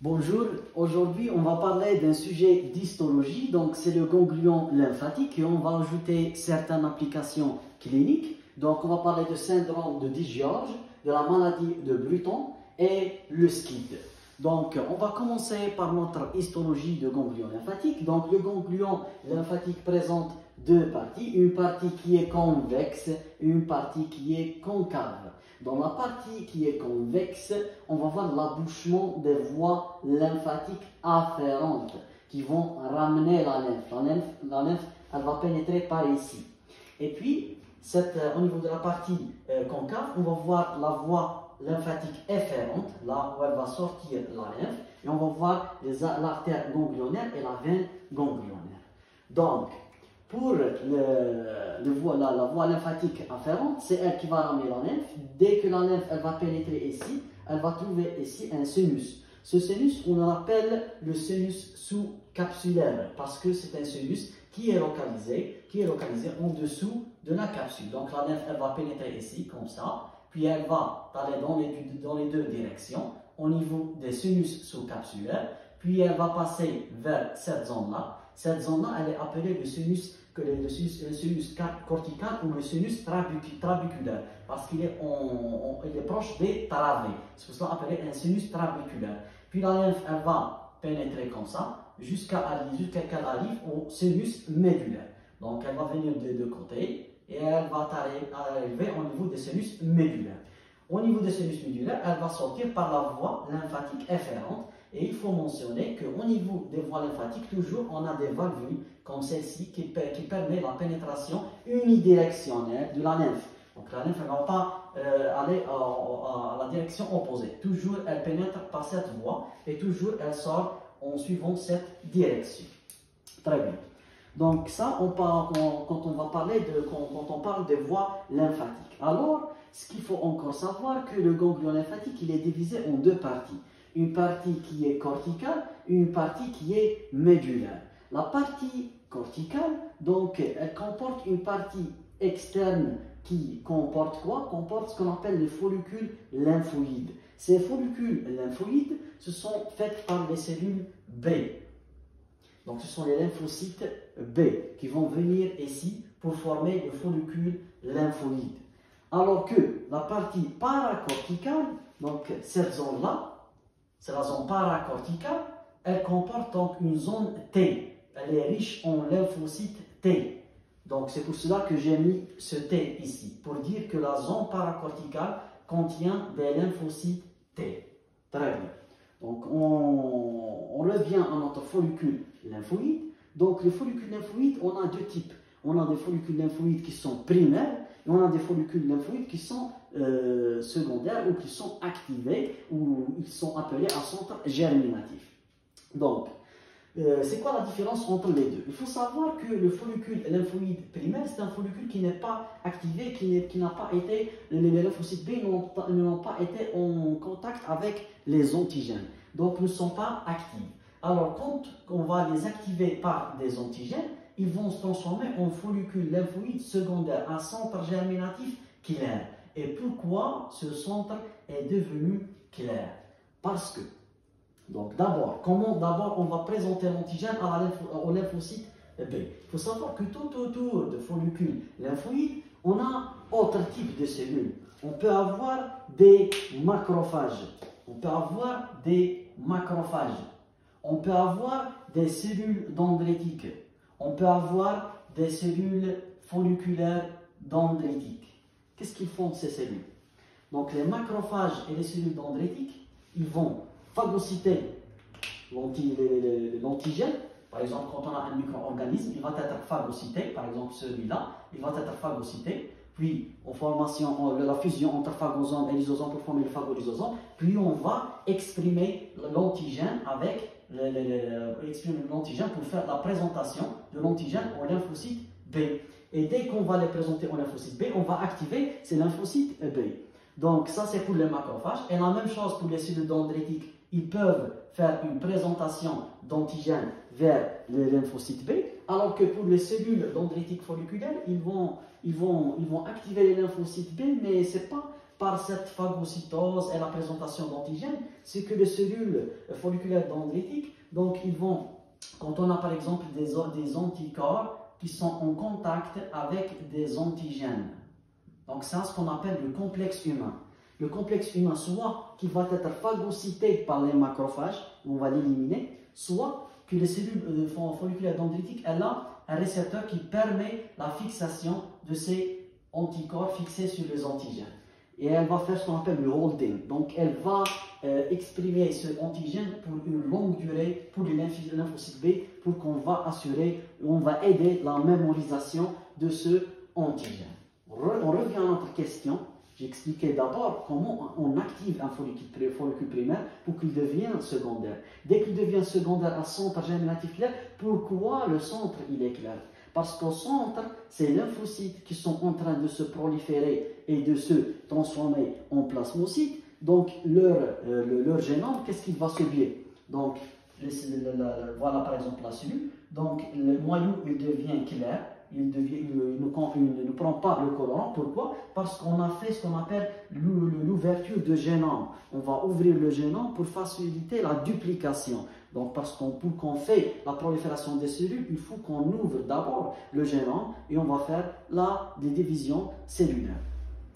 Bonjour, aujourd'hui on va parler d'un sujet d'histologie, donc c'est le ganglion lymphatique et on va ajouter certaines applications cliniques. Donc on va parler de syndrome de Digeorge, de la maladie de Bruton et le SCID. Donc on va commencer par notre histologie de ganglion lymphatique. Donc le ganglion lymphatique présente deux parties, une partie qui est convexe et une partie qui est concave. Dans la partie qui est convexe, on va voir l'abouchement des voies lymphatiques afférentes qui vont ramener la lymphe. La lymphe, elle va pénétrer par ici. Et puis, au niveau de la partie concave, on va voir la voie lymphatique efférente, là où elle va sortir la lymphe, et on va voir l'artère ganglionnaire et la veine ganglionnaire. Donc, pour la voie lymphatique afférente, c'est elle qui va ramener la lymphe. Dès que la lymphe elle va pénétrer ici, elle va trouver ici un sinus. Ce sinus, on l'appelle le sinus sous-capsulaire parce que c'est un sinus qui est localisé en dessous de la capsule. Donc la lymphe elle va pénétrer ici, comme ça, puis elle va aller dans les deux directions au niveau des sinus sous-capsulaires, puis elle va passer vers cette zone-là. Cette zone-là, elle est appelée le sinus cortical ou le sinus trabéculaire parce qu'il est, il est proche des travées. C'est pour cela appelé un sinus trabéculaire. Puis la lymphe, elle va pénétrer comme ça jusqu'à qu'elle arrive au sinus médulaire. Donc elle va venir des deux côtés et elle va arriver au niveau des sinus médulaires. Au niveau des sinus médulaires, elle va sortir par la voie lymphatique efférente. Et il faut mentionner qu'au niveau des voies lymphatiques, toujours, on a des valvules comme celle-ci qui permet la pénétration unidirectionnelle de la lymphe. Donc la lymphe ne va pas aller à la direction opposée. Toujours, elle pénètre par cette voie et toujours, elle sort en suivant cette direction. Très bien. Donc ça, quand on parle des voies lymphatiques. Alors, ce qu'il faut encore savoir, que le ganglion lymphatique, il est divisé en deux parties. Une partie qui est corticale et une partie qui est médulaire. La partie corticale, donc, elle comporte une partie externe qui comporte quoi? Comporte ce qu'on appelle les follicules lymphoïdes. Ces follicules lymphoïdes, ce sont faits par les cellules B. Donc, ce sont les lymphocytes B qui vont venir ici pour former le follicule lymphoïde. Alors que la partie paracorticale, donc cette zone-là, c'est la zone paracorticale, elle comporte donc une zone T. Elle est riche en lymphocytes T. Donc c'est pour cela que j'ai mis ce T ici, pour dire que la zone paracorticale contient des lymphocytes T. Très bien. Donc on revient à notre follicule lymphoïde. Donc les follicules lymphoïdes, on a deux types. On a des follicules lymphoïdes qui sont primaires et on a des follicules lymphoïdes qui sont secondaires ou qui sont activés ou ils sont appelés à centre germinatif. Donc, c'est quoi la différence entre les deux? Il faut savoir que le follicule lymphoïde primaire, c'est un follicule qui n'est pas activé, qui n'a pas été, les lymphocytes B n'ont pas été en contact avec les antigènes, donc ne sont pas actifs. Alors, quand on va les activer par des antigènes, ils vont se transformer en follicules lymphoïdes secondaires, un centre germinatif clair. Et pourquoi ce centre est devenu clair? Parce que, donc d'abord, on va présenter l'antigène au lymphocyte B? Il faut savoir que tout autour de follicules lymphoïdes, on a autre type de cellules. On peut avoir des macrophages. On peut avoir des cellules dendritiques. On peut avoir des cellules folliculaires dendritiques. Qu'est-ce qu'ils font ces cellules? Donc les macrophages et les cellules dendritiques, ils vont phagocyter l'antigène. Par exemple, quand on a un micro-organisme, il va être phagocyté, par exemple celui-là, il va être phagocyté. Puis, en formation, la fusion entre phagosome et lysosome pour former le phagolysosome. Puis, on va exprimer l'antigène pour faire la présentation de l'antigène au lymphocyte B. Et dès qu'on va les présenter au lymphocyte B, on va activer ces lymphocytes B. Donc, ça, c'est pour les macrophages. Et la même chose pour les cellules dendritiques. Ils peuvent faire une présentation d'antigène vers les lymphocytes B, alors que pour les cellules dendritiques folliculaires, ils vont activer les lymphocytes B, mais ce n'est pas par cette phagocytose et la présentation d'antigènes, c'est que les cellules folliculaires dendritiques, donc ils vont, quand on a par exemple des anticorps qui sont en contact avec des antigènes, donc c'est ce qu'on appelle le complexe humain. Le complexe humain, soit qui va être phagocyté par les macrophages, on va l'éliminer, soit que les cellules folliculaires dendritiques, elle a un récepteur qui permet la fixation de ces anticorps fixés sur les antigènes. Et elle va faire ce qu'on appelle le holding. Donc, elle va exprimer ce antigène pour une longue durée pour les lymphocytes B, pour qu'on va assurer, on va aider la mémorisation de ce antigène. On revient à notre question. J'ai expliqué d'abord comment on active un follicule primaire pour qu'il devienne secondaire. Dès qu'il devient secondaire à centre germinatif clair, pourquoi le centre il est clair? Parce qu'au centre, c'est les lymphocytes qui sont en train de se proliférer et de se transformer en plasmocytes. Donc, leur génome, qu'est-ce qu'il va subir? Donc, voilà par exemple la cellule. Donc, le noyau il devient clair. Il ne prend pas le colorant. Pourquoi? Parce qu'on a fait ce qu'on appelle l'ouverture de génome. On va ouvrir le génome pour faciliter la duplication. Donc, parce pour qu'on fait la prolifération des cellules, il faut qu'on ouvre d'abord le génome et on va faire des divisions cellulaires.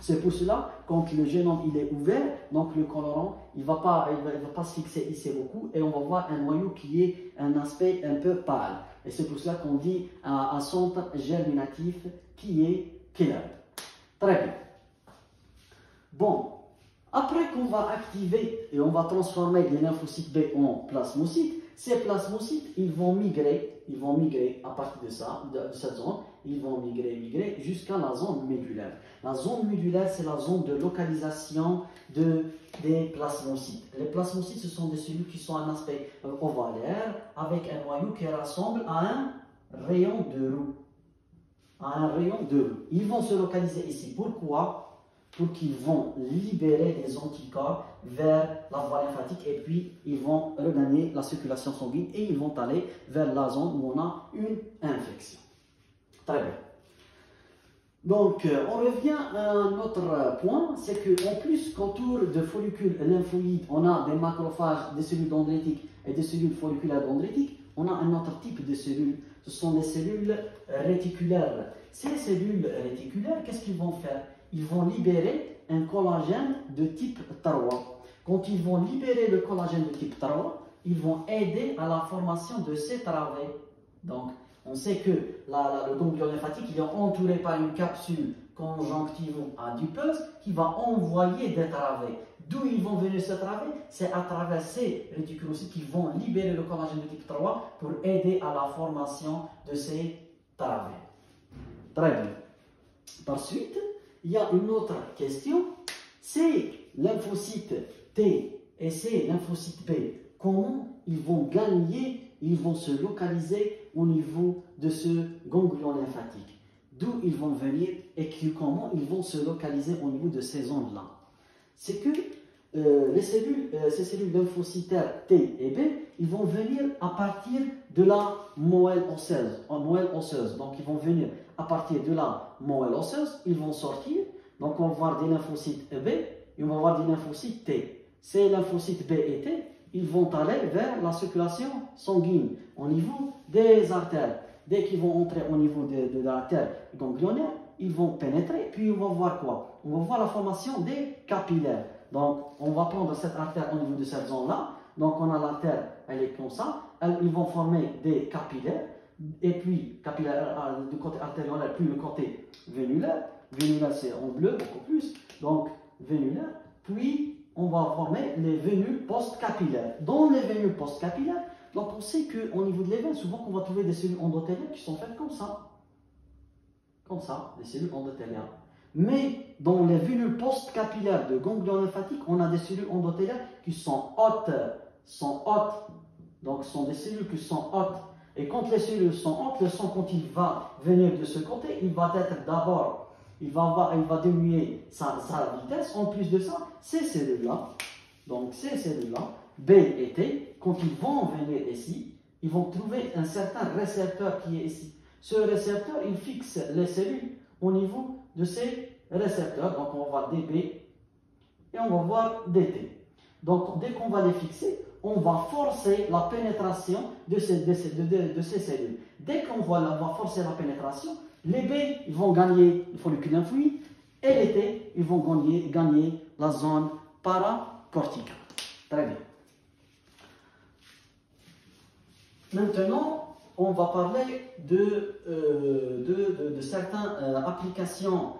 C'est pour cela, quand le génome il est ouvert, donc le colorant il va pas se fixer ici beaucoup et on va voir un noyau qui est un aspect un peu pâle. Et c'est pour cela qu'on dit un centre germinatif qui est clair. Très bien. Bon, après qu'on va activer et on va transformer les lymphocytes B en plasmocytes, ces plasmocytes ils vont migrer à partir de cette zone, ils vont migrer jusqu'à la zone médulaire. La zone médulaire, c'est la zone de localisation des plasmocytes. Les plasmocytes, ce sont des cellules qui sont un aspect ovalaire avec un noyau qui ressemble à un rayon de roue. Ils vont se localiser ici. Pourquoi? Pour qu'ils vont libérer des anticorps vers la voie lymphatique et puis ils vont regagner la circulation sanguine et ils vont aller vers la zone où on a une infection. Très bien. Donc, on revient à un autre point, c'est qu'en plus qu'autour de follicules lymphoïdes, on a des macrophages, des cellules dendritiques et des cellules folliculaires dendritiques, on a un autre type de cellules, ce sont les cellules réticulaires. Ces cellules réticulaires, qu'est-ce qu'ils vont faire? Ils vont libérer un collagène de type 3. Quand ils vont libérer le collagène de type 3, ils vont aider à la formation de ces travées. Donc, on sait que le ganglion lymphatique il est entouré par une capsule conjonctivo-adipeuse qui va envoyer des travées. D'où ils vont venir ces travées? C'est à travers ces réticulocytes qui vont libérer le collagène de type 3 pour aider à la formation de ces travées. Très bien. Par suite, il y a une autre question. Ces lymphocytes T et ces lymphocytes B, comment ils vont gagner, ils vont se localiser au niveau de ce ganglion lymphatique? D'où ils vont venir et comment ils vont se localiser au niveau de ces zones-là? C'est que ces cellules lymphocytaires T et B, ils vont venir à partir de la moelle osseuse. Donc, ils vont venir à partir de la moelle osseuse, ils vont sortir. Donc, on va voir des lymphocytes B et on va voir des lymphocytes T. Ces lymphocytes B et T, ils vont aller vers la circulation sanguine au niveau des artères. Dès qu'ils vont entrer au niveau de l'artère ganglionnaire, ils vont pénétrer, puis on va voir quoi? On va voir la formation des capillaires. Donc, on va prendre cette artère au niveau de cette zone-là. Donc, on a l'artère, elle est comme ça. Ils vont former des capillaires. Et puis, capillaire du côté artériolaire, puis le côté vénulaire. Vénulaire, c'est en bleu, beaucoup plus. Donc, vénulaire. Puis, on va former les vénules post-capillaires. Dans les vénules post-capillaires, donc on sait qu'au niveau de l'éveil, souvent qu'on va trouver des cellules endothéliales qui sont faites comme ça. Comme ça, des cellules endothéliales. Mais dans les vénules post-capillaires de ganglion lymphatique, on a des cellules endothéliales qui sont hautes. Donc, ce sont des cellules qui sont hautes. Et quand les cellules sont hautes, le sang, quand il va venir de ce côté, il va être d'abord, il va diminuer sa vitesse. En plus de ça, ces cellules-là, donc ces cellules-là, B et T, quand ils vont venir ici, ils vont trouver un certain récepteur qui est ici. Ce récepteur, il fixe les cellules au niveau de ces récepteurs. Donc, on va DB et on va voir dt. Donc, dès qu'on va les fixer, on va forcer la pénétration de ces cellules. Dès qu'on va forcer la pénétration, les B ils vont gagner le follicule lymphoïde et les T ils vont gagner la zone paracorticale. Très bien. Maintenant, on va parler de certaines applications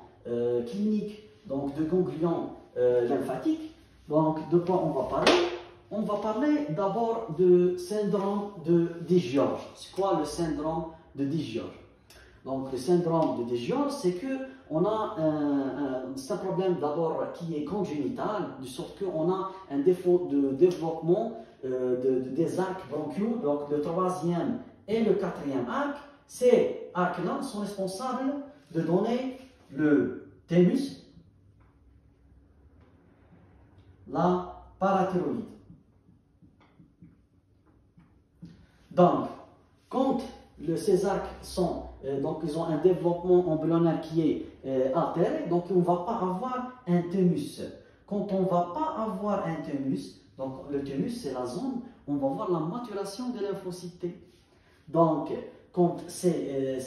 cliniques donc de ganglions lymphatiques. Donc, de quoi on va parler? On va parler d'abord de syndrome de Digeorge. C'est quoi le syndrome de Digeorge? Donc, le syndrome de Digeorge, c'est qu'on a un problème d'abord qui est congénital, de sorte qu'on a un défaut de développement des arcs bronchiaux. Donc, le troisième et le quatrième arc, ces arcs-là sont responsables de donner le thymus, la parathyroïde. Donc, quand ces arcs sont, donc ils ont un développement embryonnaire qui est altéré, donc on ne va pas avoir un thymus. Quand on ne va pas avoir un thymus, donc le thymus c'est la zone où on va voir la maturation des lymphocytes T. Donc, quand ces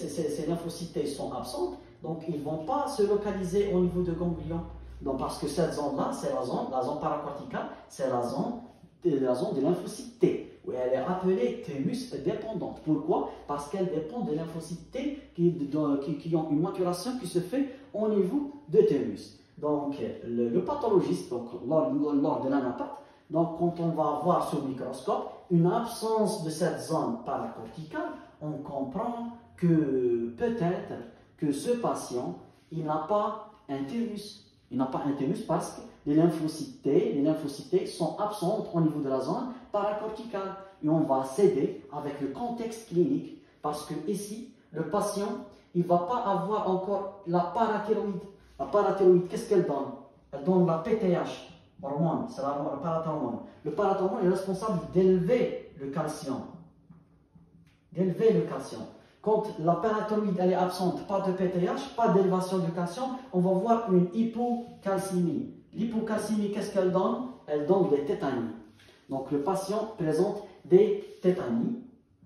lymphocytes sont absentes, donc ils ne vont pas se localiser au niveau de ganglion. Donc, parce que cette zone-là, c'est la zone paracorticale, c'est la zone des lymphocytes T, où elle est appelée thymus dépendante. Pourquoi? Parce qu'elle dépend des lymphocytes T qui ont une maturation qui se fait au niveau de thymus. Donc, le pathologiste, donc, lors de l'anapathe, donc quand on va voir sur le microscope une absence de cette zone paracorticale, on comprend que peut-être que ce patient, il n'a pas un thymus. Il n'a pas un thymus parce que les lymphocytes T sont absentes au niveau de la zone paracorticale. Et on va s'aider avec le contexte clinique parce que ici, le patient, il ne va pas avoir encore la parathyroïde. La parathyroïde, qu'est-ce qu'elle donne? Elle donne la PTH, hormone, c'est la parathormone. Le parathormone est responsable d'élever le calcium. Quand la parathyroïde elle est absente, pas de PTH, pas d'élévation du calcium, on va voir une hypocalcémie. L'hypocalcémie, qu'est-ce qu'elle donne? Elle donne des tétanies. Donc le patient présente des tétanies,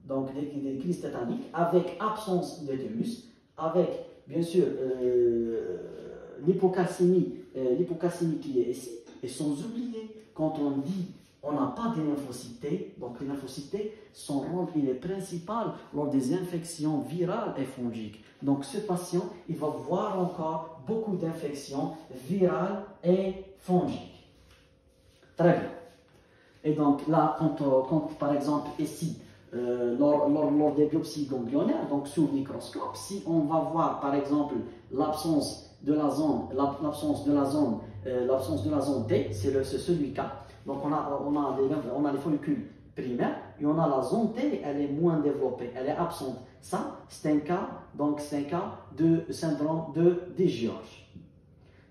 donc des crises tétaniques, avec absence de thymus, avec bien sûr l'hypocalcémie qui est ici, et sans oublier, quand on dit on n'a pas de lymphocytes, donc les lymphocytes, son rôle il est principal lors des infections virales et fongiques. Donc ce patient, il va voir encore beaucoup d'infections virales et fongiques. Très bien. Et donc là, quand par exemple ici, lors des biopsies ganglionnaires, donc sous le microscope, si on va voir par exemple l'absence de la zone T, c'est celui-là. Donc on a les follicules primaires et on a la zone T, elle est moins développée, elle est absente. Ça, c'est un cas de syndrome de Digeorge.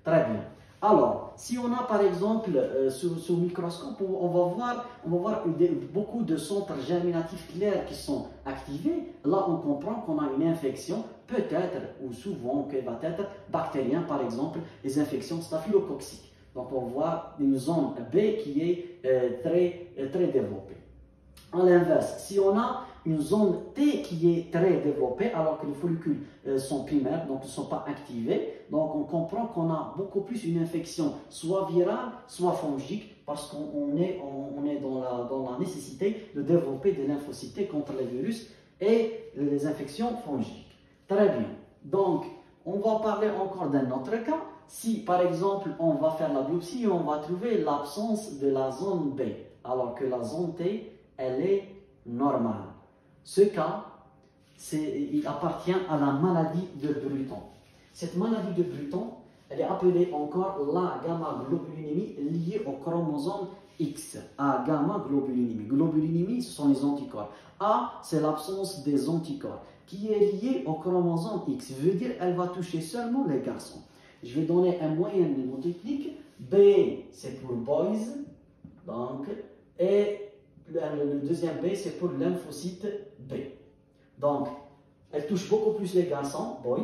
Très bien. Alors, si on a par exemple sous microscope, on va voir beaucoup de centres germinatifs clairs qui sont activés. Là, on comprend qu'on a une infection, peut-être ou souvent, qui va être bactérienne, par exemple, les infections staphylococciques. Donc, on voit une zone B qui est très développée. À l'inverse, si on a une zone T qui est très développée, alors que les follicules sont primaires, donc ne sont pas activés, donc on comprend qu'on a beaucoup plus une infection, soit virale, soit fongique, parce qu'on est dans la nécessité de développer des lymphocytes contre les virus et les infections fongiques. Très bien. Donc, on va parler encore d'un autre cas. Si, par exemple, on va faire la biopsie, on va trouver l'absence de la zone B, alors que la zone T, elle est normale. Ce cas, il appartient à la maladie de Bruton. Cette maladie de Bruton, elle est appelée encore la gamma-globulinémie liée au chromosome X. A, gamma-globulinémie. Globulinémie, ce sont les anticorps. A, c'est l'absence des anticorps, qui est liée au chromosome X. Je veux dire, elle va toucher seulement les garçons. Je vais donner un moyen mnémotechnique. B, c'est pour boys. Donc, et le deuxième B, c'est pour lymphocyte B. Donc, elle touche beaucoup plus les garçons, boy,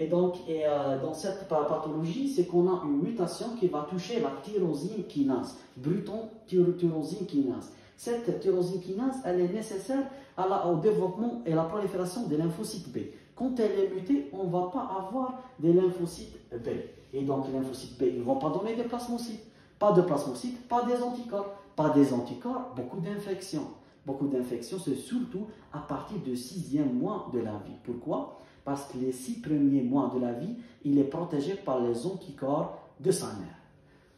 Dans cette pathologie, c'est qu'on a une mutation qui va toucher la tyrosine kinase, Bruton tyrosine kinase. Cette tyrosine kinase, elle est nécessaire au développement et à la prolifération des lymphocytes B. Quand elle est mutée, on ne va pas avoir des lymphocytes B. Et donc, les lymphocytes B, ils ne vont pas donner des plasmocytes. Pas de plasmocytes, pas des anticorps. Pas des anticorps, beaucoup d'infections. Beaucoup d'infections, c'est surtout à partir du 6e mois de la vie. Pourquoi? Parce que les 6 premiers mois de la vie, il est protégé par les anticorps de sa mère.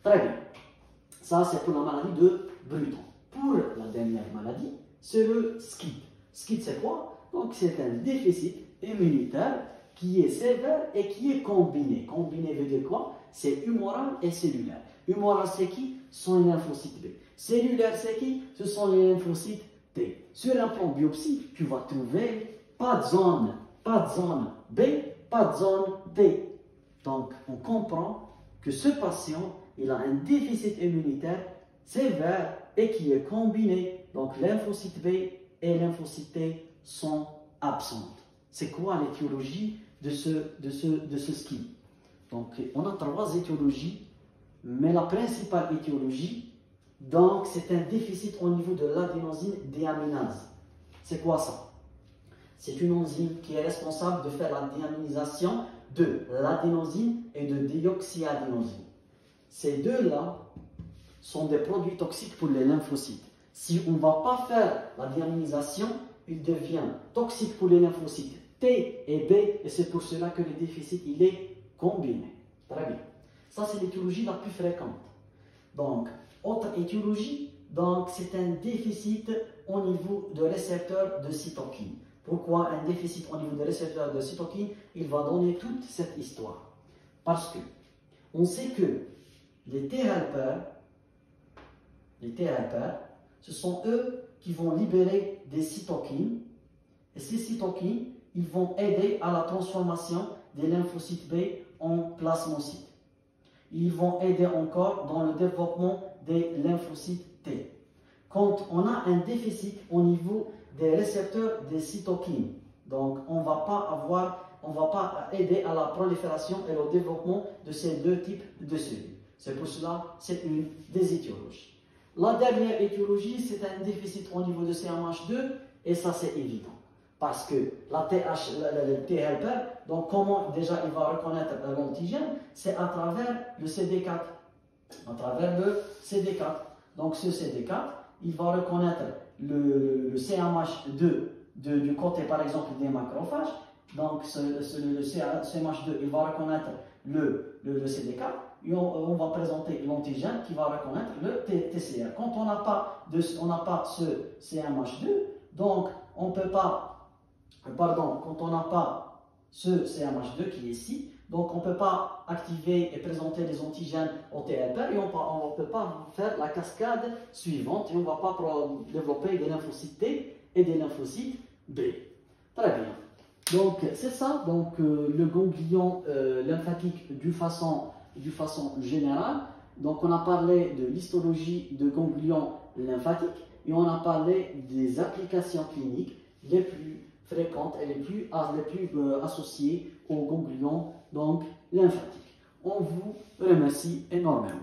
Très bien. Ça, c'est pour la maladie de Bruton. Pour la dernière maladie, c'est le SCID. SCID, c'est quoi? Donc, c'est un déficit immunitaire qui est sévère et qui est combiné. Combiné veut dire quoi? C'est humoral et cellulaire. Humoral, c'est qui? Ce sont les lymphocytes B. Cellulaire, c'est qui? Ce sont les lymphocytes T. Sur un plan biopsie, tu vas trouver pas de zone B, pas de zone T. Donc, on comprend que ce patient, il a un déficit immunitaire sévère et qui est combiné. Donc, lymphocytes B et lymphocytes T sont absentes. C'est quoi l'étiologie de ce SCID? Donc, on a 3 étiologies, mais la principale étiologie, donc, c'est un déficit au niveau de l'adénosine déaminase. C'est quoi ça? C'est une enzyme qui est responsable de faire la déaminisation de l'adénosine et de déoxyadénosine. Ces deux-là sont des produits toxiques pour les lymphocytes. Si on ne va pas faire la déaminisation, il devient toxique pour les lymphocytes T et B, et c'est pour cela que le déficit il est combiné. Très bien. Ça, c'est l'étiologie la plus fréquente. Donc, autre étiologie, donc c'est un déficit au niveau de récepteurs de cytokine. Pourquoi un déficit au niveau des récepteurs de cytokine? Il va donner toute cette histoire. Parce que on sait que les T-helpers, ce sont eux qui vont libérer des cytokines. Et ces cytokines, ils vont aider à la transformation des lymphocytes B en plasmocytes. Ils vont aider encore dans le développement des lymphocytes T. Quand on a un déficit au niveau des récepteurs des cytokines, donc on ne va pas aider à la prolifération et au développement de ces deux types de cellules. C'est pour cela que c'est une des étiologies. La dernière étiologie, c'est un déficit au niveau de CMH2, et ça c'est évident. Parce que le T-helper, donc comment déjà il va reconnaître l'antigène? C'est à travers le CD4. À travers le CD4. Donc ce CD4, il va reconnaître le CMH2 du côté par exemple des macrophages. Donc le CMH2, il va reconnaître le CD4 et on va présenter l'antigène qui va reconnaître le TCR. Quand on n'a pas ce CMH2, donc on ne peut pas, quand on n'a pas ce CMH2 qui est ici, donc on ne peut pas activer et présenter les antigènes au T-helper et on ne peut pas faire la cascade suivante et on ne va pas développer des lymphocytes T et des lymphocytes B. Très bien. Donc c'est ça, donc le ganglion lymphatique d'une façon générale. Donc on a parlé de l'histologie de ganglion lymphatique et on a parlé des applications cliniques les plus fréquentes et les plus associées au ganglion donc lymphatique. On vous remercie énormément.